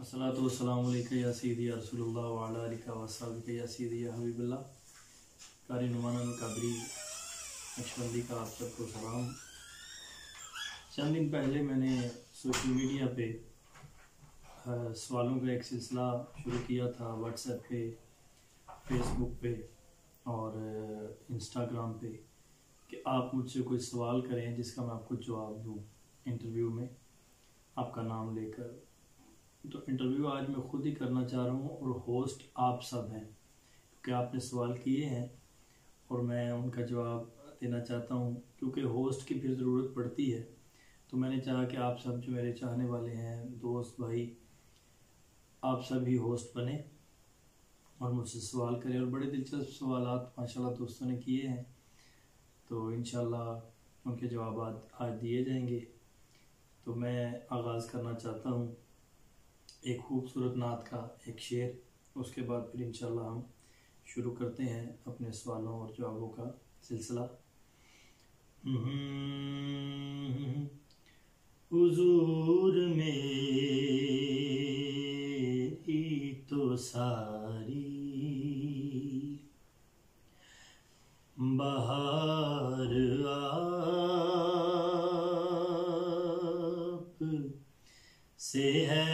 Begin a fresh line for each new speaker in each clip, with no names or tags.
अस्सलातु वस्सलामु अलैका या सय्यदी या रसूलुल्लाह व अला आलिका व अस्हाबिका या सय्यदी या हबीबल्लाह। कारी नुमाना कादरी नक्शबंदी का आप सबको सलाम। चंद दिन पहले मैंने सोशल मीडिया पे सवालों का एक सिलसिला शुरू किया था, व्हाट्सएप पे, फेसबुक पे और इंस्टाग्राम पे, कि आप मुझसे कोई सवाल करें जिसका मैं आपको जवाब दूँ इंटरव्यू में आपका नाम लेकर। तो इंटरव्यू आज मैं खुद ही करना चाह रहा हूँ और होस्ट आप सब हैं, क्योंकि आपने सवाल किए हैं और मैं उनका जवाब देना चाहता हूँ, क्योंकि होस्ट की फिर ज़रूरत पड़ती है। तो मैंने चाहा कि आप सब जो मेरे चाहने वाले हैं, दोस्त भाई, आप सब ही होस्ट बने और मुझसे सवाल करें। और बड़े दिलचस्प सवालात माशाल्लाह दोस्तों ने किए हैं, तो इंशाल्लाह उनके जवाब आज दिए जाएंगे। तो मैं आगाज़ करना चाहता हूँ एक खूबसूरत नात का एक शेर, उसके बाद फिर इंशाल्लाह हम शुरू करते हैं अपने सवालों और जवाबों का सिलसिला। हुजूर मेरी तो सारी बहार आप से है,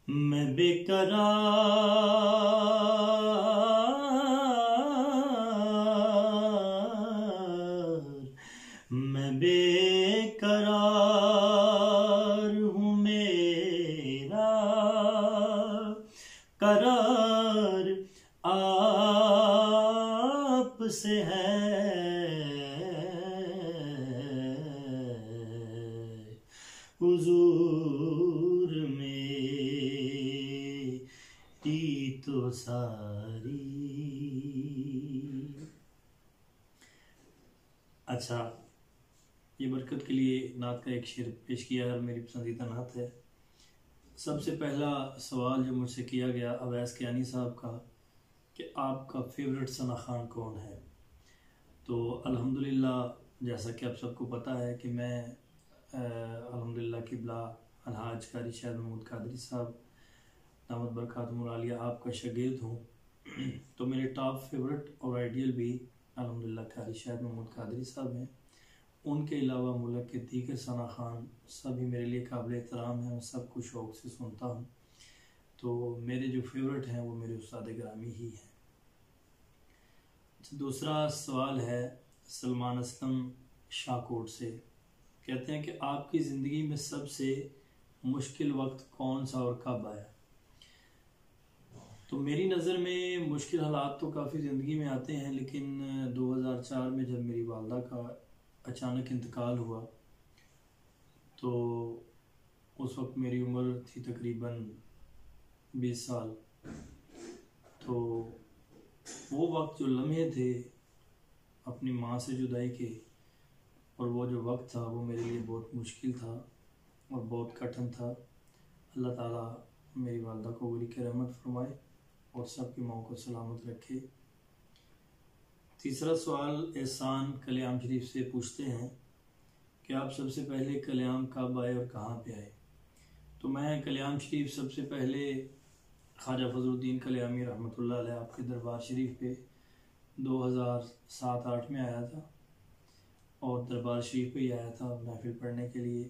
मैं बेकरार हूँ, मेरा करार आप से है। हुजूर मेरी तो सारी। अच्छा, ये बरकत के लिए नात का एक शेर पेश किया है, मेरी पसंदीदा नात है। सबसे पहला सवाल जो मुझसे किया गया अवैस कियानी साहब का, कि आपका फेवरेट सना खान कौन है। तो अल्हम्दुलिल्लाह, जैसा कि आप सबको पता है कि मैं अल्हम्दुलिल्लाह किबला अलहाज कारी शायद महमूद कादरी साहब दामद बरकातुहुल आलिया आपका शागिर्द हूँ। तो मेरे टॉप फेवरेट और आइडियल भी अल्हम्दुलिल्लाह कारी शायद महमूद कादरी साहब हैं। उनके अलावा मुल्क के दीगर सना खान सभी मेरे लिए काबिल एहतराम हैं, मैं सबको शौक़ से सुनता हूँ। तो मेरे जो फेवरेट हैं वो मेरे उस्ताद ग्रामी ही हैं। दूसरा सवाल है सलमान असलम शाहकोट से, कहते हैं कि आपकी ज़िंदगी में सबसे मुश्किल वक्त कौन सा और कब आया। तो मेरी नज़र में मुश्किल हालात तो काफ़ी ज़िंदगी में आते हैं, लेकिन 2004 में जब मेरी वालदा का अचानक इंतकाल हुआ, तो उस वक्त मेरी उम्र थी तकरीबन 20 साल। तो वो वक्त जो लम्हे थे अपनी माँ से जुदाई के, और वो जो वक्त था वो मेरे लिए बहुत मुश्किल था और बहुत कठिन था। अल्लाह ताला मेरी वालदा को वली के रहमत फरमाए और सब की माँ को सलामत रखे। तीसरा सवाल एहसान कल्याम शरीफ से पूछते हैं कि आप सबसे पहले कल्याम कब आए और कहाँ पे आए। तो मैं कल्याम शरीफ सबसे पहले ख्वाजा फजलुद्दीन कल्यामी रहमतुल्लाह अलैह आपके दरबार शरीफ पे 2007-8 में आया था, और दरबार शरीफ पे ही आया था महफिल पढ़ने के लिए,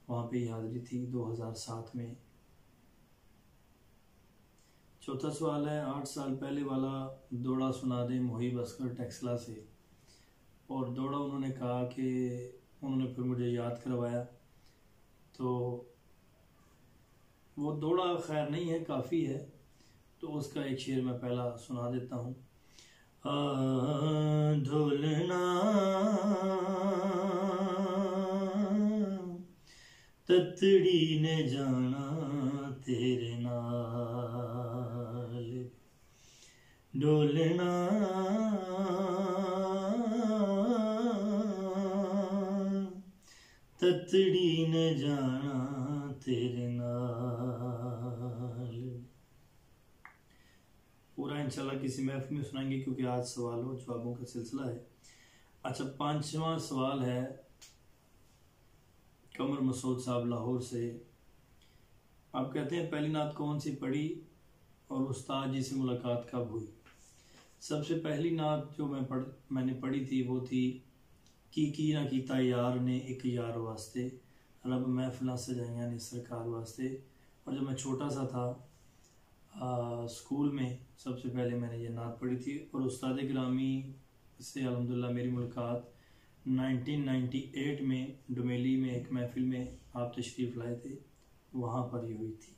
वहाँ पे ही हाज़िरी थी 2007 में। चौथा सवाल है 8 साल पहले वाला दौड़ा सुना दे मुहीब असगर टेक्सला से। और दौड़ा उन्होंने कहा कि उन्होंने फिर मुझे याद करवाया, तो वो दौड़ा खैर नहीं है, काफ़ी है, तो उसका एक शेर मैं पहला सुना देता हूँ। ढोलना ततड़ी ने जाना तेरे नाल, ढोलना ततड़ी ने जाना तेरे नाल। पूरा इंशाल्लाह किसी महफिल में सुनाएंगे, क्योंकि आज सवालों जवाबों का सिलसिला है। अच्छा, 5वां सवाल है कमर मसूद साहब लाहौर से। आप कहते हैं पहली नात कौन सी पढ़ी और उस्ताद जी से मुलाकात कब हुई? सबसे पहली नात जो मैंने पढ़ी थी वो थी की ना कीता यार ने एक यार वास्ते, रब महफिलां सजाइयां ने सरकार वास्ते। और जब मैं छोटा सा था स्कूल में सबसे पहले मैंने ये नात पढ़ी थी। और उस्ताद गिरामी से अल्हम्दुलिल्लाह मेरी मुलाकात 1998 में डुमेली में एक महफिल में आप तशरीफ़ लाए थे, वहाँ पर ही हुई थी।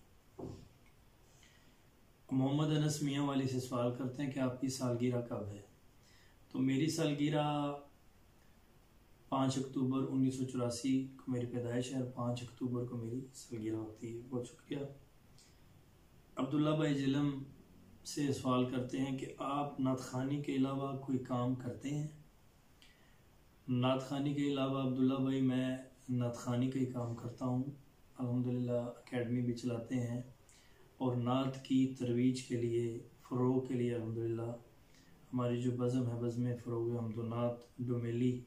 मोहम्मद अनस मियाँ वाली से सवाल करते हैं कि आपकी सालगिरह कब है? तो मेरी सालगिरह 5 अक्टूबर 1984 को मेरी पैदाइश है और 5 अक्टूबर को मेरी सालगिरह होती है। बहुत शुक्रिया। अब्दुल्ला भाई जिलम से सवाल करते हैं कि आप नात ख़ानी के अलावा कोई काम करते हैं? नात ख़ानी के अलावा अब्दुल्ला भाई मैं नात ख़ानी का ही काम करता हूँ। अल्हम्दुलिल्लाह अकेडमी भी चलाते हैं और नात की तरवीज के लिए, फ़रोग़ के लिए अल्हम्दुलिल्लाह हमारी जो बज़म है, बज़म फ़रोग़ हम तो नात डोमेली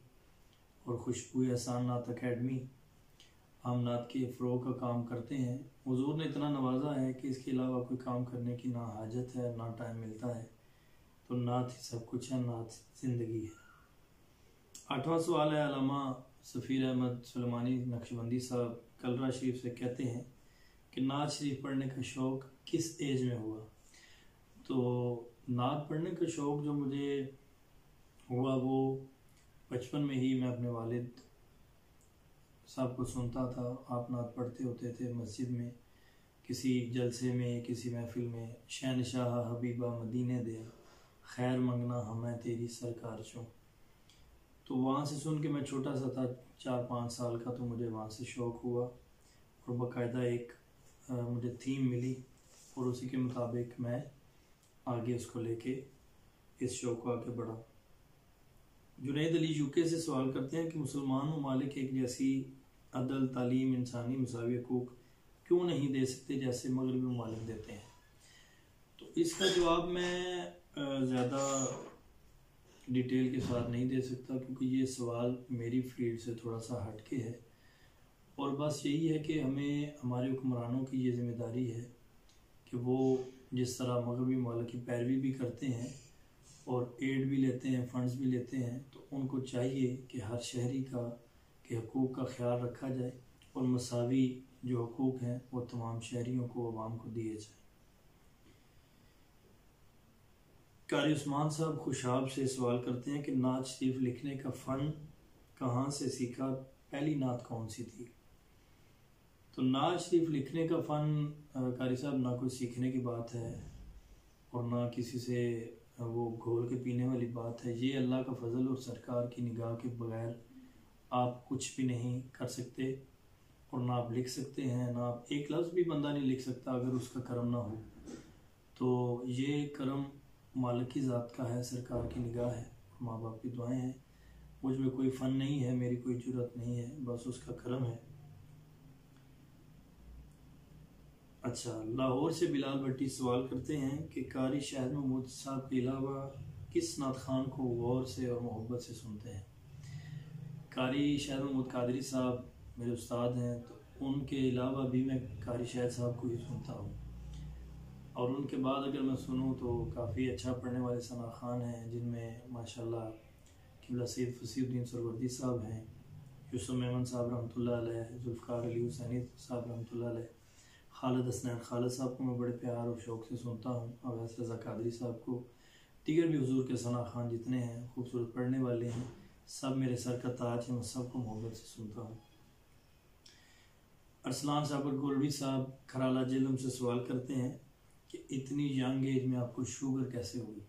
और खुशबू एहसान नात अकेडमी, हम नात के फ़रोग़ का काम करते हैं। हुज़ूर ने इतना नवाजा है कि इसके अलावा कोई काम करने की ना हाजत है, ना टाइम मिलता है। तो नात ही सब कुछ है, नात ज़िंदगी है। 8वां सवाल है अल्लामा सफ़ीर अहमद सुलेमानी नक्शबंदी साहब कलरा शरीफ से, कहते हैं कि नात शरीफ पढ़ने का शौक़ किस एज में हुआ? तो नात पढ़ने का शौक़ जो मुझे हुआ वो बचपन में ही। मैं अपने वालिद साहब को सुनता था, आप नात पढ़ते होते थे मस्जिद में, किसी जलसे में, किसी महफिल में। शहनशाह हबीबा मदीने दिया, खैर मंगना हमें तेरी सरकार चो। तो वहाँ से सुन के, मैं छोटा सा था 4-5 साल का, तो मुझे वहाँ से शौक़ हुआ और बाकायदा एक मुझे थीम मिली और उसी के मुताबिक मैं आगे उसको लेके इस शौक़ को आगे बढ़ा। जुनैद अली यूके से सवाल करते हैं कि मुसलमान ममालिक एक जैसी अदल, तालीम, इंसानी मसावी हकूक़ क्यों नहीं दे सकते जैसे मगरबी ममालिक देते हैं? तो इसका जवाब मैं ज़्यादा डिटेल के साथ नहीं दे सकता, क्योंकि ये सवाल मेरी फील्ड से थोड़ा सा हटके है। और बस यही है कि हमें, हमारे हुक्मरानों की ये ज़िम्मेदारी है कि वो जिस तरह मगरबी ममालिक की पैरवी भी करते हैं और एड भी लेते हैं, फंड्स भी लेते हैं, तो उनको चाहिए कि हर शहरी के हकूक़ का ख्याल रखा जाए और मसावी जो हकूक़ हैं वो तमाम शहरियों को, अवाम को दिए जाए। कारी उस्मान साहब खुशाब से सवाल करते हैं कि नात शरीफ लिखने का फ़न कहाँ से सीखा, पहली नात कौन सी थी? तो नात शरीफ लिखने का फ़न कारी साहब ना कोई सीखने की बात है और ना किसी से वो घोल के पीने वाली बात है। ये अल्लाह का फजल और सरकार की निगाह के बगैर आप कुछ भी नहीं कर सकते और ना आप लिख सकते हैं, ना आप एक लफ्ज़ भी बंदा नहीं लिख सकता अगर उसका करम ना हो। तो ये करम मालिक की ज़ात का है, सरकार की निगाह है, माँ बाप की दुआएं हैं। मुझ में कोई फ़न नहीं है, मेरी कोई जुर्रत नहीं है, बस उसका करम है। अच्छा, लाहौर से बिलाल भट्टी सवाल करते हैं कि कारी शाहिद महमूद साहब के अलावा किस नात खान को गौर से और मोहब्बत से सुनते हैं? कारी शाहिद महमूद कादरी साहब मेरे उस्ताद हैं, तो उनके अलावा भी मैं कारी शाहिद साहब को ही सुनता हूँ। और उनके बाद अगर मैं सुनूँ तो काफ़ी अच्छा पढ़ने वाले सना खान हैं, जिनमें माशाल्लाह किबला सैयद फसीउद्दीन सरवर्दी साहब हैं, यूसुफ मेमन साहब रहमतुल्लाह अलैह, जुल्फ़कार अली हुसैनी साहब रहमतुल्लाह अलैह, खालिद हसनैन खालिद साहब को मैं बड़े प्यार और शौक़ से सुनता हूँ, अवैस रज़ा कादरी साहब को, दीगर भी हुजूर के सना खान जितने हैं खूबसूरत पढ़ने वाले हैं, सब मेरे सर का ताज है, मैं सबको मोहब्बत से सुनता हूँ। अरसलान साबर गोल्डी साहब खराला जेलम से सवाल करते हैं कि इतनी यंग एज में आपको शुगर कैसे हुई?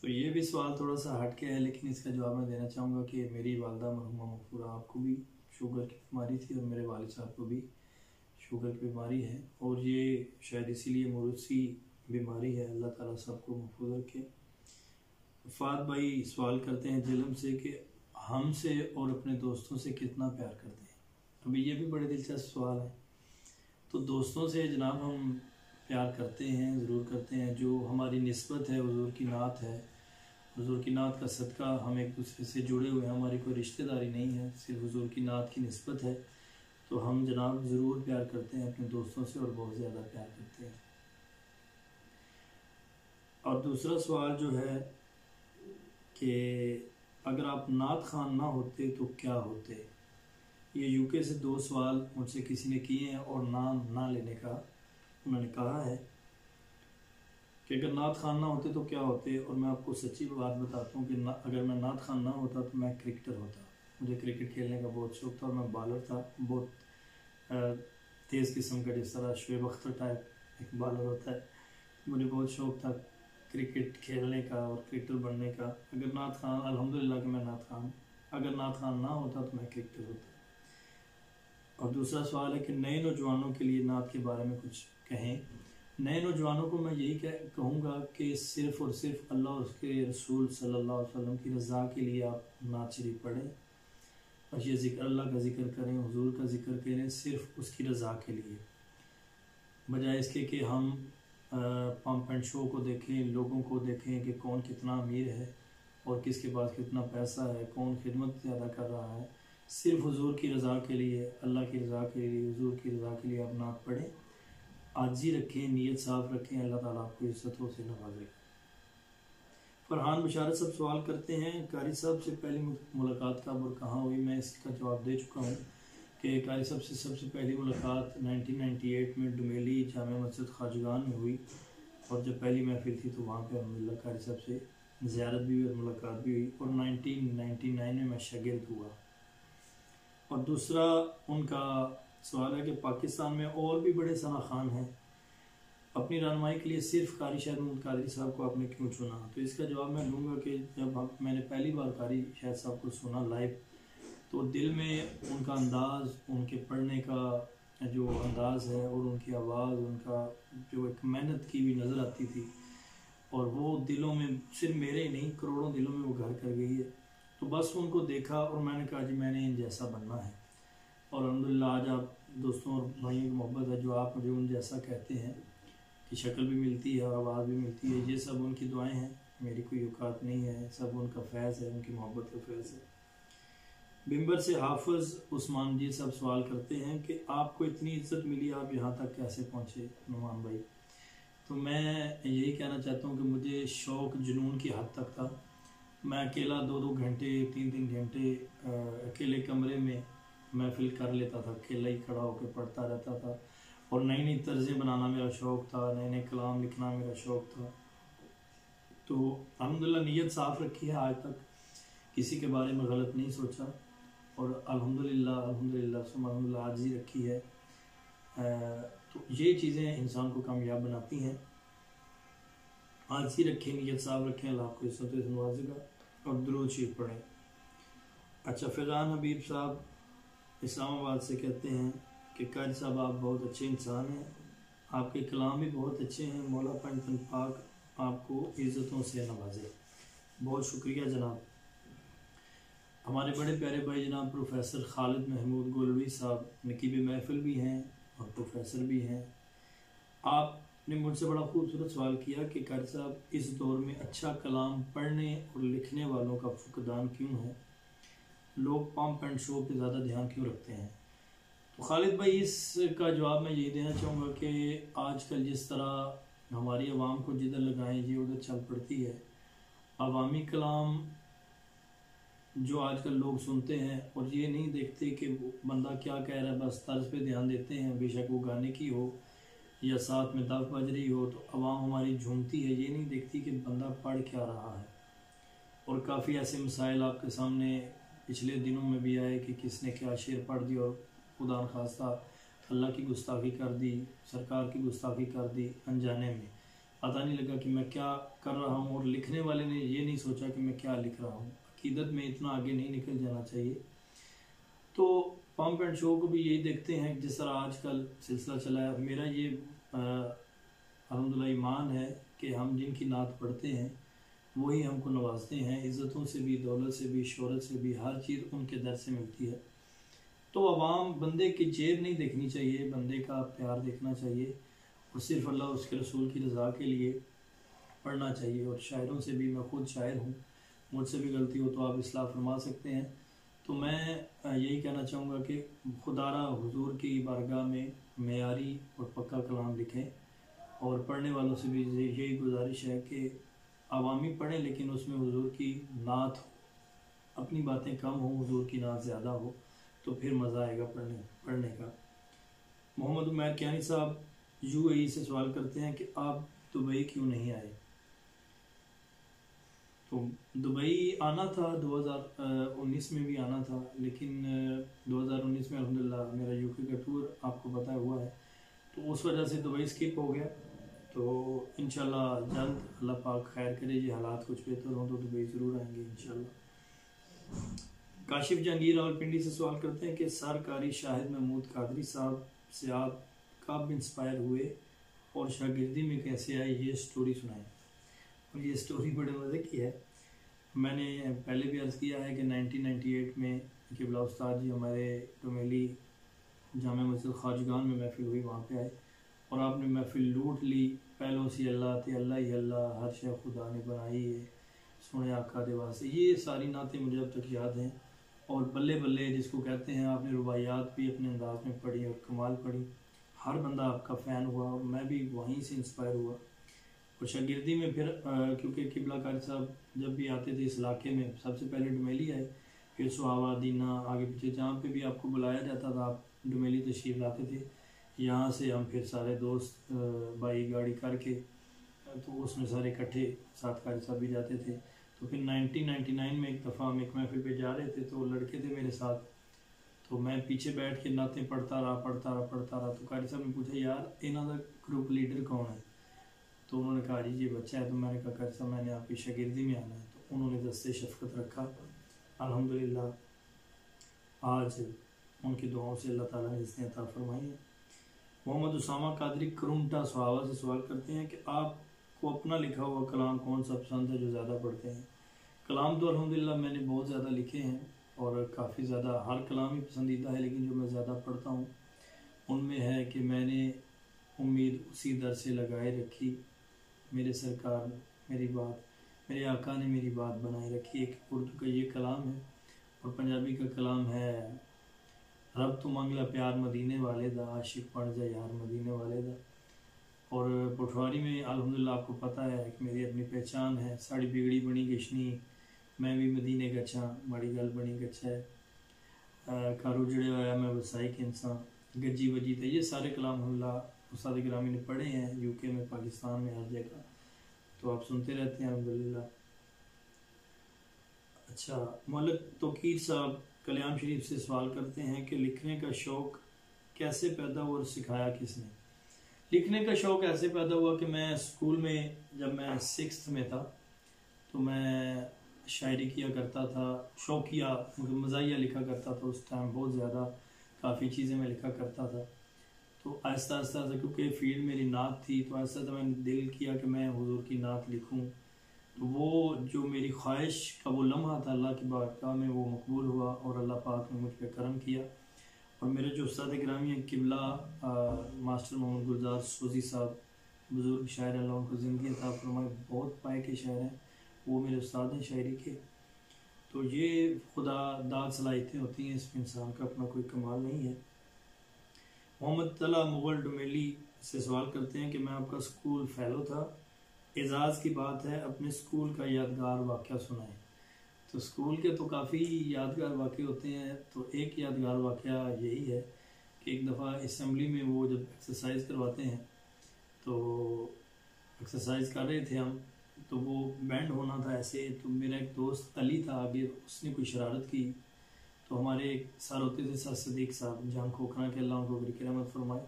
तो ये भी सवाल थोड़ा सा हट के है, लेकिन इसका जवाब मैं देना चाहूँगा कि मेरी वालदा मरहुमा मग़फ़ूरा आपको भी शुगर की बीमारी थी और मेरे वालिद साहब को भी शुगर की बीमारी है, और ये शायद इसीलिए मौरूसी बीमारी है। अल्लाह ताला सबको महफूज़ रखे। फ़ाद भाई सवाल करते हैं जेलम से कि हमसे और अपने दोस्तों से कितना प्यार करते हैं? अभी ये भी बड़े दिलचस्प सवाल है। तो दोस्तों से जनाब हम प्यार करते हैं, ज़रूर करते हैं। जो हमारी निस्बत है हुज़ूर की नात है, हुजूर की नात का सदका हम एक दूसरे से जुड़े हुए हैं, हमारी कोई रिश्तेदारी नहीं है, सिर्फ हुजूर की नात की निस्बत है। तो हम जनाब ज़रूर प्यार करते हैं अपने दोस्तों से और बहुत ज़्यादा प्यार करते हैं। और दूसरा सवाल जो है कि अगर आप नात खान ना होते तो क्या होते। ये यूके से 2 सवाल मुझसे किसी ने किए हैं और नाम ना लेने का उन्होंने कहा है कि अगर नात खान ना होते तो क्या होते। और मैं आपको सच्ची बात बताता हूँ कि अगर मैं नात खान ना होता तो मैं क्रिकेटर होता। मुझे क्रिकेट खेलने का बहुत शौक था और मैं बॉलर था, बहुत तेज़ किस्म का, जिस तरह शोएब अख्तर टाइप एक बॉलर होता है। मुझे बहुत शौक था क्रिकेट खेलने का और क्रिकेटर बनने का। अगर नात खान, अल्हम्दुलिल्लाह कि मैं नात खान, अगर नात खान ना होता तो मैं क्रिकेटर होता। और दूसरा सवाल है कि नए नौजवानों के लिए नात के बारे में कुछ कहें। नए नौजवानों को मैं यही कहूँगा कि सिर्फ़ और सिर्फ अल्लाह और उसके रसूल सल्लल्लाहु अलैहि वसल्लम की रज़ा के लिए आप नात शरीफ पढ़ें और ये ज़िक्र, अल्लाह का ज़िक्र करें, हुजूर का ज़िक्र करें, सिर्फ उसकी रज़ा के लिए, बजाय इसके कि हम पम्प एंड शो को देखें, लोगों को देखें कि कौन कितना अमीर है और किसके पास कितना पैसा है, कौन खिदमत ज़्यादा कर रहा है। सिर्फ हुजूर की रज़ा के लिए, अल्लाह की रज़ा के लिए, हुजूर की रज़ा के लिए आप नात पढ़ें, आजी रखें, नीयत साफ़ रखें, अल्लाह ताला आपको इज़्ज़तों से नवाजेगा। फरहान बशारत सब सवाल करते हैं, कारी साहब से पहली मुलाकात कब और कहाँ हुई। मैं इसका जवाब दे चुका हूँ कि कारी साहब से सबसे पहली मुलाकात 1998 में डुमेली जामा मस्जिद खाजगान में हुई और जब पहली महफिल थी तो वहाँ पे अल्हम्दुलिल्लाह कारी साहब से ज़ियारत भी हुई और मुलाकात भी हुई। और 1999 में मैं शागिर्द हुआ। और दूसरा उनका सवाल है कि पाकिस्तान में और भी बड़े सना खान हैं, अपनी रहनुमाई के लिए सिर्फ कारी शाहिद महमूद कादरी साहब को आपने क्यों चुना। तो इसका जवाब मैं दूंगा कि जब मैंने पहली बार कारी शाहिद साहब को सुना लाइव तो दिल में उनका अंदाज़, उनके पढ़ने का जो अंदाज़ है और उनकी आवाज़, उनका जो एक मेहनत की हुई नज़र आती थी और वो दिलों में, सिर्फ मेरे ही नहीं करोड़ों दिलों में वो घर कर गई है। तो बस उनको देखा और मैंने कहा जी मैंने इन जैसा बनना है। और अल्हम्दुलिल्लाह आज आप दोस्तों और भाइयों की मोहब्बत है जो आप मुझे उन जैसा कहते हैं कि शक्ल भी मिलती है, आवाज़ भी मिलती है, ये सब उनकी दुआएं हैं, मेरी कोई औकात नहीं है, सब उनका फैज़ है, उनकी मोहब्बत का फैज़ है। बिम्बर से हाफिज़ उस्मान जी सब सवाल करते हैं कि आपको इतनी इज्जत मिली, आप यहाँ तक कैसे पहुँचे नुमान भाई। तो मैं यही कहना चाहता हूँ कि मुझे शौक़ जुनून की हद तक था। मैं अकेला 2-2 घंटे 3-3 घंटे अकेले कमरे में महफिल कर लेता था, अकेला ही खड़ा होकर पढ़ता रहता था। और नई नई तर्ज़ें बनाना मेरा शौक़ था, नए नए कलाम लिखना मेरा शौक़ था। तो अल्हम्दुलिल्लाह नीयत साफ़ रखी है, आज तक किसी के बारे में गलत नहीं सोचा और अल्हम्दुलिल्लाह आजी रखी है। तो ये चीज़ें इंसान को कामयाब बनाती हैं। आजी रखें, नीयत साफ़ रखें, अल्लाह आपको इज़्ज़त से नवाजेगा और दुरूद शरीफ पढ़ें। अच्छा, फ़ैज़ान हबीब साहब इस्लामाबाद से कहते हैं कि कारी साहब आप बहुत अच्छे इंसान हैं, आपके कलाम भी बहुत अच्छे हैं, मौला पंजतन पाक आपको इज़्ज़तों से नवाजे। बहुत शुक्रिया जनाब। हमारे बड़े प्यारे भाई जनाब प्रोफेसर खालिद महमूद गोलवी साहब नकीब महफिल भी हैं और प्रोफेसर भी हैं। आपने मुझसे बड़ा खूबसूरत सवाल किया कि कारी साहब इस दौर में अच्छा कलाम पढ़ने और लिखने वालों का फुकदान क्यों है, लोग पम्प एंड शो पे ज़्यादा ध्यान क्यों रखते हैं। तो खालिद भाई इसका जवाब मैं यही देना चाहूँगा कि आजकल जिस तरह हमारी आवाम को जिधर लगाएं ये उधर चल पड़ती है। अवामी कलाम जो आजकल लोग सुनते हैं और ये नहीं देखते कि बंदा क्या कह रहा है, बस तर्ज पे ध्यान देते हैं, बेशक वो गाने की हो या साथ में दफ बज रही हो तो आवाम हमारी झूमती है, ये नहीं देखती कि बंदा पढ़ क्या रहा है। और काफ़ी ऐसे मसाइल आपके सामने पिछले दिनों में भी आए कि किसने क्या शेर पढ़ दिया और खुदा न खास्ता अल्लाह की गुस्ताखी कर दी, सरकार की गुस्ताखी कर दी, अनजाने में पता नहीं लगा कि मैं क्या कर रहा हूँ। और लिखने वाले ने ये नहीं सोचा कि मैं क्या लिख रहा हूँ। अकीदत में इतना आगे नहीं निकल जाना चाहिए। तो पम्प एंड शो को भी यही देखते हैं जिस तरह आजकल सिलसिला चला है। मेरा ये अल्हम्दुलिल्लाह ईमान है कि हम जिनकी नात पढ़ते हैं वही हमको नवाजते हैं, इज़्ज़तों से भी, दौलत से भी, शोहरत से भी, हर चीज़ उनके दर से मिलती है। तो अवाम बंदे की जेब नहीं देखनी चाहिए, बंदे का प्यार देखना चाहिए और सिर्फ अल्लाह उसके रसूल की रज़ा के लिए पढ़ना चाहिए। और शायरों से भी, मैं खुद शायर हूँ, मुझसे भी गलती हो तो आप इस्लाह फरमा सकते हैं। तो मैं यही कहना चाहूँगा कि खुदारा हुजूर की बारगाह में मेयारी और पक्का कलाम लिखें, और पढ़ने वालों से भी यही गुजारिश है कि अवामी पढ़ें लेकिन उसमें हुजूर की नात हो, अपनी बातें कम हो, हुजूर की नात ज़्यादा हो, तो फिर मज़ा आएगा पढ़ने का। मोहम्मद उमैर कियानी साहब यूएई से सवाल करते हैं कि आप दुबई क्यों नहीं आए। तो दुबई आना था 2019 में भी आना था, लेकिन 2019 में अल्हम्दुलिल्लाह मेरा यूके का टूर आपको पता हुआ है, तो उस वजह से दुबई स्किप हो गया। तो इंशाल्लाह जल्द अल्लाह पाक खैर करे, ये हालात कुछ बेहतर हों तो दुबई ज़रूर आएंगे इंशाल्लाह। काशिफ जहांगीर रावलपिंडी से सवाल करते हैं कि सरकारी शाहिद महमूद कादरी साहब से आप कब इंस्पायर हुए और शागिर्दी में कैसे आए, ये स्टोरी सुनाएं। और ये स्टोरी बड़े मज़े की है। मैंने पहले भी अर्ज़ किया है कि 1998 में किबला उस्ताद जी हमारे डोमेली जामा मस्जिद खाजगान में महफिल हुई, वहाँ पे आए और आपने महफिल लूट ली। पहलों से अल्लाह थे अल्लाह ही अल्लाह, हर शय खुदा ने बनाई है, सुने आका दे वास्ते। ये सारी नातें मुझे अब तक याद हैं। और बल्ले बल्ले जिसको कहते हैं, आपने रुबायात भी अपने अंदाज में पढ़ी और कमाल पढ़ी, हर बंदा आपका फ़ैन हुआ और मैं भी वहीं से इंस्पायर हुआ। और शागिर्दी में फिर क्योंकि किबला कारी साहब जब भी आते थे इस इलाके में, सबसे पहले डुमेली आए, फिर सुहावा दीना आगे पीछे जहाँ पे भी आपको बुलाया जाता था आप डुमेली तशरीफ़ लाते थे। यहाँ से हम फिर सारे दोस्त बाई गाड़ी करके, तो उसमें सारे इकट्ठे साथ कारी साहब भी जाते थे। तो फिर 1999 में एक दफ़ा हम एक महफिल पे जा रहे थे, तो लड़के थे मेरे साथ, तो मैं पीछे बैठ के नातें पढ़ता रहा। तो कारी साहब ने पूछा, यार इन्हों का ग्रुप लीडर कौन है? तो उन्होंने कहा जी ये बच्चा है। तो मैंने कहा कारी साहब मैंने आपकी शागिर्दी में आना है। तो उन्होंने दस्ते शफ़क़त रखा। अल्हम्दुलिल्लाह आज उनकी दुआओं से अल्लाह ताला ने इसने अता फरमाई है। मोहम्मद उसामा कादरी करुंटा सहावा से सवाल करते हैं कि आपको अपना लिखा हुआ कलाम कौन सा पसंद है जो ज़्यादा पढ़ते हैं। कलाम तो अल्हम्दुलिल्लाह मैंने बहुत ज़्यादा लिखे हैं और काफ़ी ज़्यादा, हर कलाम ही पसंदीदा है, लेकिन जो मैं ज़्यादा पढ़ता हूँ उनमें है कि मैंने उम्मीद उसी दर से लगाए रखी, मेरे सरकार मेरी बात, मेरे आका ने मेरी बात बनाए रखी। एक उर्दू का ये कलाम है और पंजाबी का कलाम है, रब तो मंगला प्यार मदीने वाले दा, आशिक बन जा यार मदीने वाले दा। और पटवारी में अल्हम्दुलिल्लाह आपको पता है कि मेरी अपनी पहचान है, साड़ी बिगड़ी बनी गशनी, मैं भी मदीने गच्छा, माड़ी गल बनी गच्छा है, घर उजड़े होया मैं वसाई के इंसान, गज्जी वजी थे। ये सारे कलाम अल्हम्दुलिल्लाह उस्ताद गिरामी ने पढ़े हैं, यूके में, पाकिस्तान में, हर जगह, तो आप सुनते रहते हैं अल्हम्दुलिल्लाह। अच्छा, मौलक तौकीर साहब कल्याण शरीफ से सवाल करते हैं कि लिखने का शौक़ कैसे पैदा हुआ और सिखाया किसने। लिखने का शौक़ ऐसे पैदा हुआ कि मैं स्कूल में, जब मैं 6th में था, तो मैं शायरी किया करता था, शौकिया मज़ाहिया लिखा करता था उस टाइम, बहुत ज़्यादा काफ़ी चीज़ें मैं लिखा करता था। तो आहिस्ता आहिस्ता क्योंकि फील्ड मेरी नात थी, तो आहिस्ता आहिस्ता मैंने दिल किया कि मैं हुजूर की नात लिखूं। तो वो जो मेरी ख्वाहिश का वो लम्हा था, अल्लाह की बारगाह में वो मकबूल हुआ और अल्लाह पाक ने मुझ पर करम किया। और मेरे जो उस्ताद गिरामी हैं किबला मास्टर मोहम्मद गुलजार सोजी साहब, बुज़ुर्ग शायर, अल्लाह उनको ज़िंदगी अता फरमाए, बहुत पाए के शायर हैं, वो मेरे उस्ताद हैं शायरी के। तो ये खुदा दाद सलाहियतें होती हैं, इसमें इंसान का अपना कोई कमाल नहीं है। मोहम्मद तला मुगल डुमेली से सवाल करते हैं कि मैं आपका स्कूल फ़ेलो था, एजाज़ की बात है, अपने स्कूल का यादगार वाक़या सुनाएं। तो स्कूल के तो काफ़ी यादगार वाक़े होते हैं। तो एक यादगार वाक़या यही है कि एक दफ़ा असम्बली में वो जब एक्सरसाइज करवाते हैं, तो एक्सरसाइज कर रहे थे हम, तो वो बैंड होना था ऐसे, तो मेरा एक दोस्त अली था आगे, उसने कोई शरारत की। तो हमारे एक सर होते थे सर सदीक साहब जहाँ खोखरा के, अल्लाह उनको बरकत रहमत फरमाए,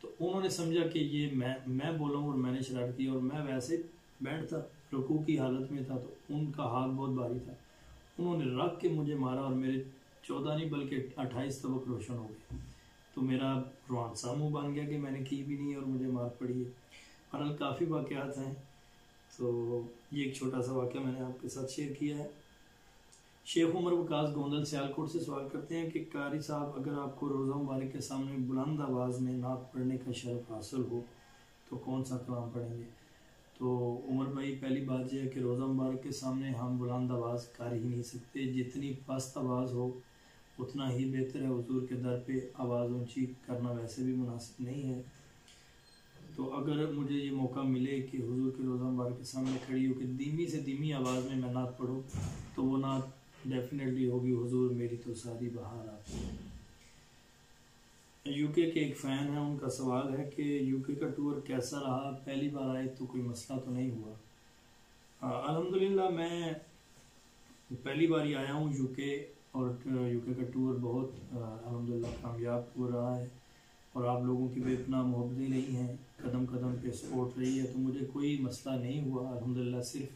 तो उन्होंने समझा कि ये मैं बोला हूँ और मैंने शरारत की, और मैं वैसे बैंड था, रुकू की हालत में था, तो उनका हाथ बहुत भारी था, उन्होंने रख के मुझे मारा और मेरे 14 नहीं बल्कि 28 तबक रोशन हो गए। तो मेरा रुआंसा मुँह बन गया कि मैंने की भी नहीं और मुझे मार पड़ी है। बहरहाल काफ़ी वाक़यात हैं, तो ये एक छोटा सा वाक़या मैंने आपके साथ शेयर किया है। शेख उमर वकास गोंदल सियालकोट से सवाल करते हैं कि कारी साहब, अगर आपको रोज़ा मुबारक के सामने बुलंद आवाज़ में नात पढ़ने का शरफ हासिल हो तो कौन सा कलाम पढ़ेंगे। तो तो उमर भाई, पहली बात यह है कि रोज़ा मुबारक के सामने हम बुलंद आवाज़ कर ही नहीं सकते। जितनी पस्त आवाज़ हो उतना ही बेहतर है। हुजूर के दर पे आवाज़ ऊंची करना वैसे भी मुनासिब नहीं है। तो अगर मुझे ये मौका मिले कि हुजूर के रोज़ा मुबारक के सामने खड़ी हो कि धीमी से धीमी आवाज़ में मैं नात पढ़ूँ, तो वो नात डेफिनेटली होगी हुजूर मेरी तो सारी बहार आप। यूके के एक फ़ैन है, उनका सवाल है कि यूके का टूर कैसा रहा? पहली बार आए तो कोई मसला तो नहीं हुआ? अल्हम्दुलिल्लाह मैं पहली बार ही आया हूँ यूके, और यूके का टूर बहुत अल्हम्दुलिल्लाह कामयाब टूर रहा है। और आप लोगों की बेपनाह मोहब्बतें रही हैं, कदम कदम पे सपोर्ट रही है, तो मुझे कोई मसला नहीं हुआ अल्हम्दुलिल्लाह, सिर्फ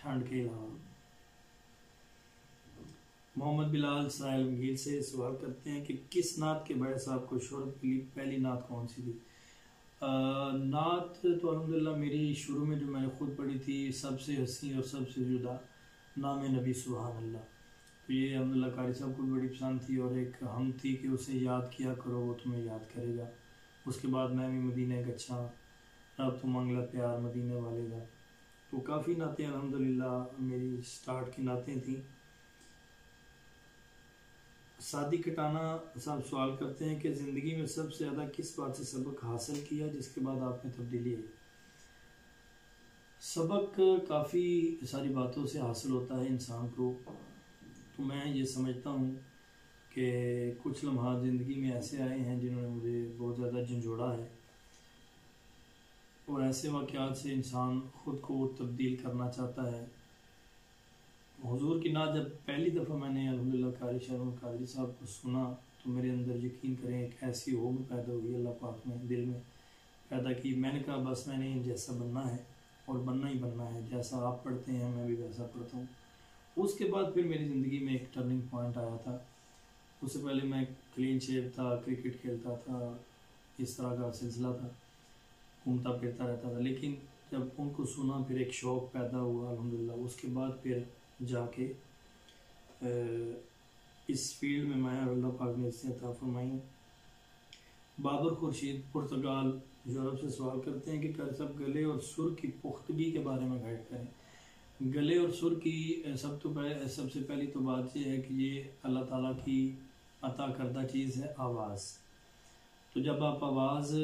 ठंड के अलावा। मोहम्मद बिलाल साहिल मगीर से सवाल करते हैं कि किस नात के बड़े साहब को शोहरत मिली, पहली नात कौन सी थी? नात तो अल्हम्दुलिल्लाह मेरी शुरू में जो मैंने खुद पढ़ी थी, सबसे हसी और सबसे जुदा नाम नबी सुभान अल्लाह, तो ये अल्हम्दुलिल्लाह कारी साहब को बड़ी पसंद थी। और एक हम थी कि उसे याद किया करो वो तुम्हें याद करेगा। उसके बाद मैं भी मदीने गच्छा, रब तो मंगला प्यार मदीने वाले का। तो काफ़ी नातें अल्हम्दुलिल्लाह मेरी स्टार्ट की नातें थी। सादी कटाना साहब सवाल करते हैं कि ज़िंदगी में सबसे ज़्यादा किस बात से सबक हासिल किया जिसके बाद आप में तब्दीली आई? सबक काफ़ी सारी बातों से हासिल होता है इंसान को। तो मैं ये समझता हूँ कि कुछ लम्हा ज़िंदगी में ऐसे आए हैं जिन्होंने मुझे बहुत ज़्यादा झंझोड़ा है, और ऐसे वाक़यात से इंसान ख़ुद को तब्दील करना चाहता है। हुजूर की नात जब पहली दफ़ा मैंने अल्हम्दुलिल्लाह कारी शहरुल कादरी साहब को सुना, तो मेरे अंदर यकीन करें एक ऐसी होड़ पैदा हुई, अल्लाह पाक ने दिल में पैदा की। मैंने कहा बस मैंने जैसा बनना है और बनना ही बनना है, जैसा आप पढ़ते हैं मैं भी वैसा पढ़ता हूँ। उसके बाद फिर मेरी ज़िंदगी में एक टर्निंग पॉइंट आया था। उससे पहले मैं क्लीन शेव था, क्रिकेट खेलता था, इस तरह का सिलसिला था, घूमता फिरता रहता था। लेकिन जब उनको सुना फिर एक शौक़ पैदा हुआ अल्हम्दुलिल्लाह। उसके बाद फिर जाके इस फील्ड में मैं अल्लाह पाक ने इससे अता फरमाई। बाबर खुर्शीद पुर्तगाल यूरोप से सवाल करते हैं कि कर सब गले और सुर की पुख्तगी के बारे में गाइड करें। गले और सुर की सबसे पहली तो बात यह है कि ये अल्लाह ताला की अता करदा चीज़ है, आवाज़। तो जब आप आवाज़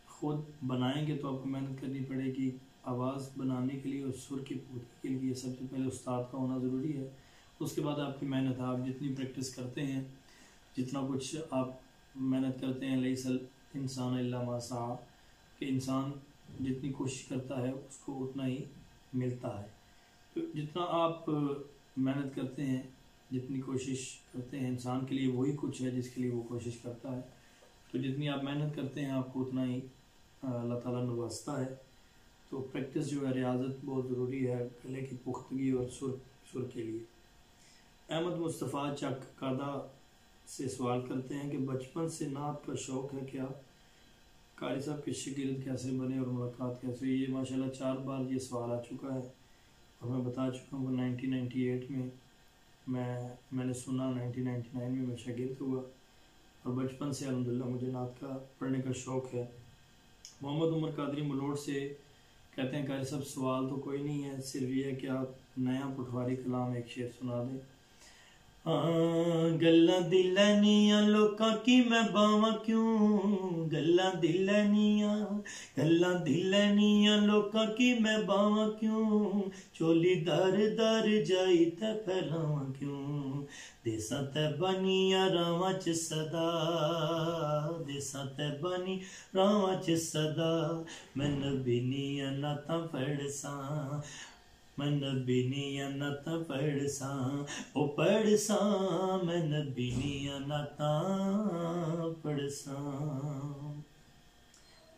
ख़ुद बनाएंगे तो आपको मेहनत करनी पड़ेगी। आवाज़ बनाने के लिए और सुर की पुख्तगी के लिए सबसे पहले उस्ताद का होना ज़रूरी है। उसके बाद आपकी मेहनत है, आप जितनी प्रैक्टिस करते हैं, जितना कुछ आप मेहनत करते हैं, लैसल इंसान इल्ला मा सआ, कि इंसान जितनी कोशिश करता है उसको उतना ही मिलता है। तो जितना आप मेहनत करते हैं, जितनी कोशिश करते हैं, इंसान के लिए वही कुछ है जिसके लिए वो कोशिश करता है। तो जितनी आप मेहनत करते हैं आपको उतना ही अल्लाह ताला नवाजता है। तो प्रैक्टिस जो है, रियाजत बहुत ज़रूरी है गले की पुख्तगी और सुर के लिए। अहमद मुस्तफ़ा चक कादा से सवाल करते हैं कि बचपन से नात का शौक़ है क्या? कारी साहब के शागिर्द कैसे बने और मुलाकात कैसे हुई? ये माशाल्लाह 4 बार ये सवाल आ चुका है और मैं बता चुका हूँ 1998 में मैंने सुना, 1999 में मैं शागिर्द हुआ और बचपन से अल्हम्दुलिल्लाह मुझे नात का पढ़ने का शौक़ है। मोहम्मद उमर कादरी मलोड से कहते हैं कारी साहब सवाल तो कोई नहीं है, सिर्फ ये है कि आप नया पटवारी कलाम एक शेर सुना दें। गल्लां दिलनियां लोकां की मैं बावां क्यों, गल्लां दिलनियां लोकां की मैं बावां क्यों, चोली दर दर जाई ते फैलावां क्यों, देसां ते बनिया रावां च सदा, देसां ते बनी रावां च सदा, मैं नबी दियां नातां पढ़सां, मैं नबी दियां नातां पढ़सां, ओ पढ़सां, मैं नबी दियां नातां पढ़सां।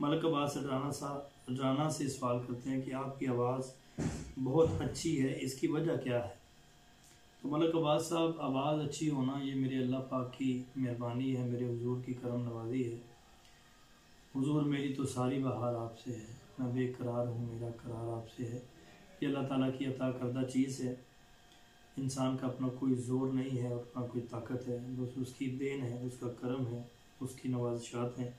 मलक अब्बास अडराना से सवाल करते हैं कि आपकी आवाज़ बहुत अच्छी है, इसकी वजह क्या है? तो मलक अब्बास साहब, आवाज़ अच्छी होना ये मेरे अल्लाह पाक की मेहरबानी है, मेरे हुजूर की करम नवाजी है। हुजूर मेरी तो सारी बहार आपसे है, मैं बेकरार हूँ मेरा करार आपसे है। ये अल्लाह ताला की अता करदा चीज़ है। इंसान का अपना कोई ज़ोर नहीं है और अपना कोई ताकत है, बस उसकी देन है, उसका करम है, उसकी नवाज़िशात हैं।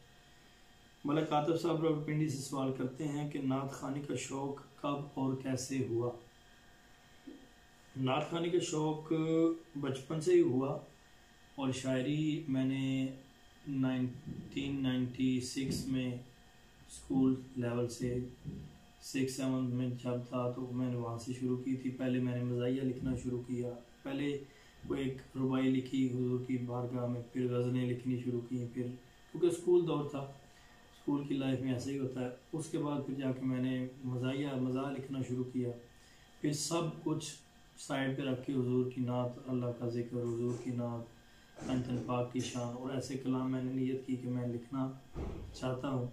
मलक आतिफ साहब रावलपिंडी से सवाल करते हैं कि नात खानी का शौक़ कब और कैसे हुआ। नात खानी का शौक़ बचपन से ही हुआ और शायरी मैंने 1996 में स्कूल लेवल से 6-7 में जब था तो मैंने वहाँ से शुरू की थी। पहले मैंने मज़ाहिया लिखना शुरू किया, पहले वो एक रुबाई लिखी हुजूर की बारगाह में, फिर गज़लें लिखनी शुरू की, फिर क्योंकि स्कूल दौर था, स्कूल की लाइफ में ऐसे ही होता है। उसके बाद फिर जाके मैंने मज़ाह लिखना शुरू किया, फिर सब कुछ साइड पे रख के हुजूर की नात, अल्लाह का ज़िक्र, हुजूर की नात, तन पाक की शान और ऐसे कलाम मैंने नियत की कि मैं लिखना चाहता हूँ। और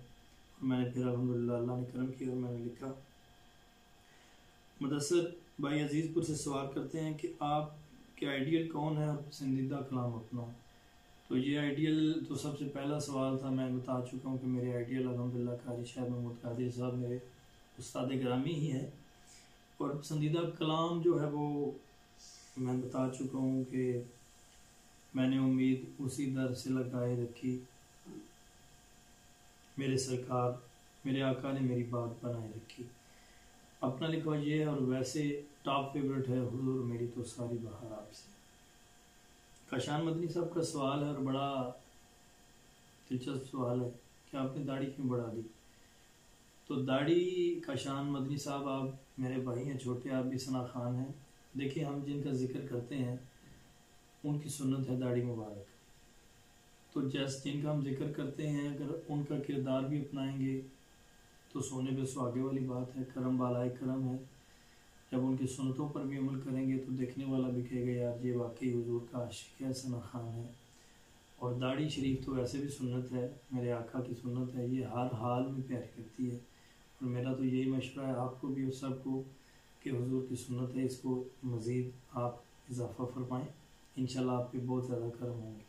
मैंने फिर अल्हम्दुलिल्लाह अल्लाह ने करम किया और मैंने लिखा। मुदस्सर भाई अजीज़पुर से सवाल करते हैं कि आप के आइडियल कौन है और पसंदीदा कलाम अपना। तो ये आइडियल तो सबसे पहला सवाल था, मैं बता चुका हूँ कि मेरे आइडियल अल्हम्दुलिल्लाह कारी शाह महमूद कादिर साहब मेरे उस्ताद गिरामी ही है। और पसंदीदा कलाम जो है वो मैं बता चुका हूँ कि मैंने उम्मीद उसी दर से लगाए रखी, मेरे सरकार मेरे आका ने मेरी बात बनाए रखी, अपना लिखा ये है। और वैसे टॉप फेवरेट है हुजूर मेरी तो सारी बहार आपसे। काशान मदनी साहब का सवाल है और बड़ा दिलचस्प सवाल है कि आपने दाढ़ी क्यों बढ़ा दी। तो दाढ़ी, काशान मदनी साहब आप मेरे भाई हैं छोटे, आप भी सना खान हैं। देखिए हम जिनका जिक्र करते हैं उनकी सुन्नत है दाढ़ी मुबारक। तो जैसे जिनका हम जिक्र करते हैं अगर उनका किरदार भी अपनाएंगे तो सोने पे सुहागे वाली बात है, करम वाला करम है। जब उनकी सुन्नतों पर भी अमल करेंगे तो देखने वाला भी कहेगा यार ये वाकई हुजूर का आशिक है, सना खान है। और दाढ़ी शरीफ तो वैसे भी सुन्नत है, मेरे आका की सुन्नत है, ये हर हाल में प्यारी लगती है। और मेरा तो यही मशवरा है आपको भी और सबको कि हुजूर की सुन्नत है, इसको मज़ीद आप इजाफ़ा फरमाएँ, इंशाल्लाह आप पे बहुत ज़्यादा करम होंगे।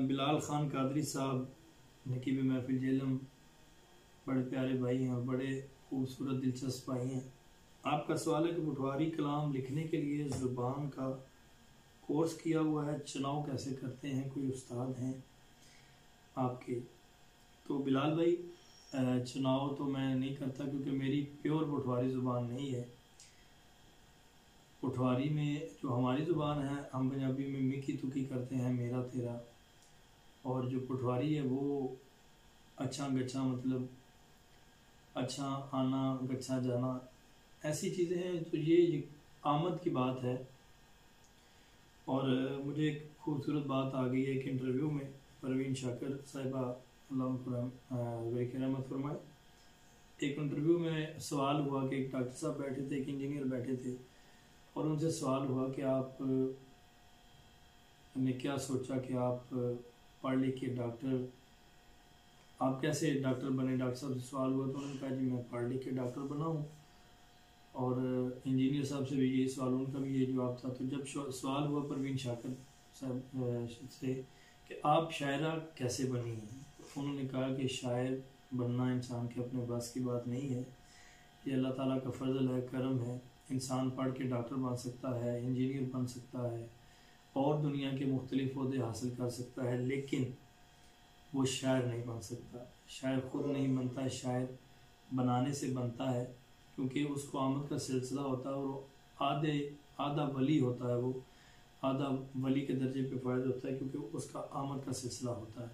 बिलाल ख़ान कादरी साहब नकीब महफिल जेलम, बड़े प्यारे भाई हैं और बड़े खूबसूरत दिलचस्प भाई हैं। आपका सवाल है कि पटवारी कलाम लिखने के लिए ज़ुबान का कोर्स किया हुआ है, चुनाव कैसे करते हैं, कोई उस्ताद हैं आपके। तो बिलाल भाई चुनाव तो मैं नहीं करता क्योंकि मेरी प्योर पटवारी ज़ुबान नहीं है। पटवारी में जो हमारी ज़ुबान है हम पंजाबी में मिकी तुकी करते हैं, मेरा तेरा। और जो पटवारी है वो अच्छा गच्छा, मतलब अच्छा आना गच्छा जाना, ऐसी चीज़ें हैं। तो ये आमद की बात है। और मुझे एक खूबसूरत बात आ गई है एक इंटरव्यू में, परवीन शाकर साहिबा रहमत फरमाए, एक इंटरव्यू में सवाल हुआ कि एक डॉक्टर साहब बैठे थे, एक इंजीनियर बैठे थे और उनसे सवाल हुआ कि आप ने क्या सोचा कि आप पढ़ लिख के डॉक्टर, आप कैसे डॉक्टर बने। डॉक्टर साहब से सवाल हुआ तो उन्होंने कहा जी मैं पढ़ लिख के डॉक्टर बना हूँ। और इंजीनियर साहब से भी यही सवाल, उनका भी यही जवाब था। तो जब सवाल हुआ परवीन शाकर साहब से कि आप शायरा कैसे बनी हैं, तो उन्होंने कहा कि शायर बनना इंसान के अपने बस की बात नहीं है, ये अल्लाह ताला का फजल है, करम है। इंसान पढ़ के डॉक्टर बन सकता है, इंजीनियर बन सकता है और दुनिया के मुख्तलिफ ओहदे हासिल कर सकता है, लेकिन वो शायर नहीं बन सकता। शायर खुद नहीं बनता, शायर बनाने से बनता है, क्योंकि उसको आमद का सिलसिला होता है और आधा वली होता है, वो आधा वली के दर्जे पे फायद होता है क्योंकि उसका आमद का सिलसिला होता है।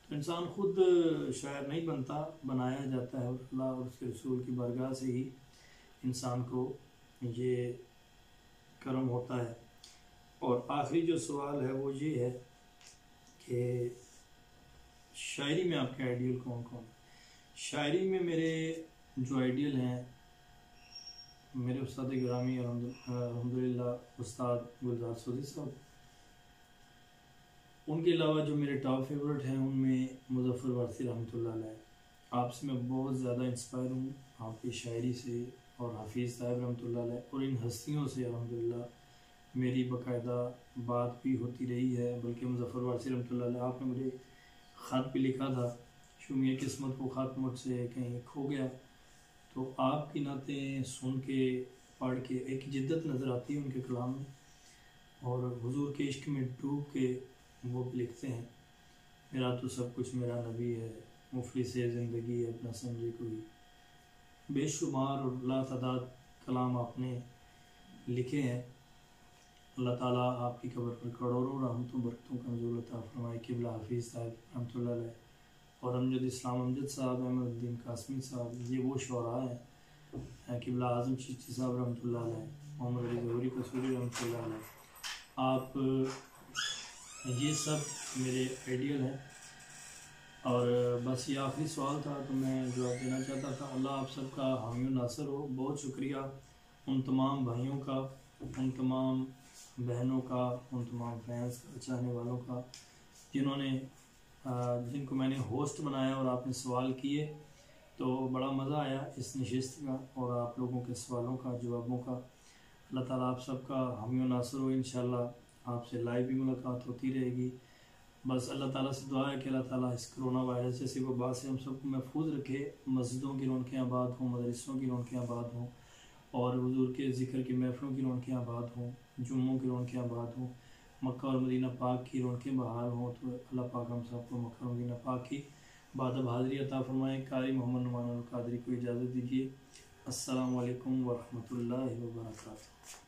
तो इंसान खुद शायर नहीं बनता, बनाया जाता है और अल्लाह और उसके रसूल की बारगाह से ही इंसान को ये करम होता है। और आखिरी जो सवाल है वो ये है कि शायरी में आपके आइडियल कौन कौन। शायरी में मेरे जो आइडियल हैं, मेरे उस्ताद गिरामी अल्हम्दुलिल्लाह उस्ताद गुलजार सोदी साहब, उनके अलावा जो मेरे टॉप फेवरेट हैं उनमें मुज़फ़्फ़र वारसी रहमतुल्लाह अलैह। आपसे मैं बहुत ज़्यादा इंस्पायर हूँ आपकी शायरी से और हाफिज़ साहब रहमतुल्लाह अलैह, और इन हस्तियों से अल्हम्दुलिल्लाह मेरी बाकायदा बात भी होती रही है। बल्कि मुज़फ़्फ़र वारसी रहमतुल्लाह अलैह, आपने मुझे ख़त भी लिखा था, शुमिए किस्मत को ख़त मुझसे कहीं खो गया। तो आपकी नातें सुन के पढ़ के एक जिद्दत नज़र आती है उनके कलाम में, और हुजूर के इश्क में डूब के वो लिखते हैं। मेरा तो सब कुछ मेरा नबी है, मुफलिस ज़िंदगी है अपना समझे कोई। बेशुमार और लातादाद कलाम आपने लिखे हैं। अल्लाह ताला आपकी कब्र पर करोड़ों रहमतों बरकतों का नज़ूल अता फरमाए। क़िबला हाफिज़ साहब रहमतुल्लाह अलैह और अमजद इस्लाम अमजद साहब, अहमदुद्दीन कासमी साहब, ये वो शुअरा हैं। क़िबला आज़म चिश्ती साहब रहमतुल्लाह अलैह, मोहम्मद अली ज़हूरी कसूरी रहमतुल्लाह अलैह। आप ये सब मेरे आइडियल हैं। और बस ये आखिरी सवाल था तो मैं जवाब देना चाहता था। अल्लाह आप सबका हामी नासर हो। बहुत शुक्रिया उन तमाम भाइयों का, उन तमाम बहनों का, उन तमाम फैंस का, चाहने वालों का, जिन्होंने जिनको मैंने होस्ट बनाया और आपने सवाल किए। तो बड़ा मज़ा आया इस नशिस्त का और आप लोगों के सवालों का, जवाबों का। अल्लाह ताला आप सबका हामी नासर हो। इंशाल्लाह आपसे लाइव भी मुलाकात होती रहेगी। बस अल्लाह ताला से दुआ है कि अल्लाह ताला इस कोरोना वायरस जैसी वबा से हम सबको महफूज रखे। मस्जिदों की रौनकें आबाद हों, मदरसों की रौनकें आबाद हों और हुजूर के ज़िक्र की महफ़िलों की रौनकें आबाद हों, जुम्मों की रौनकें आबाद हों, मक्का और मदीना पाक की रौनकें बहाल हों। तो अल्लाह पाक हम सबको मक्का और मदीना पाक की बादब हाज़िरी अता फ़रमाएँ। कारी मोहम्मद नुमान अल कादरी को इजाज़त दीजिए। अस्सलामु अलैकुम व रहमतुल्लाहि व बरकातुहू।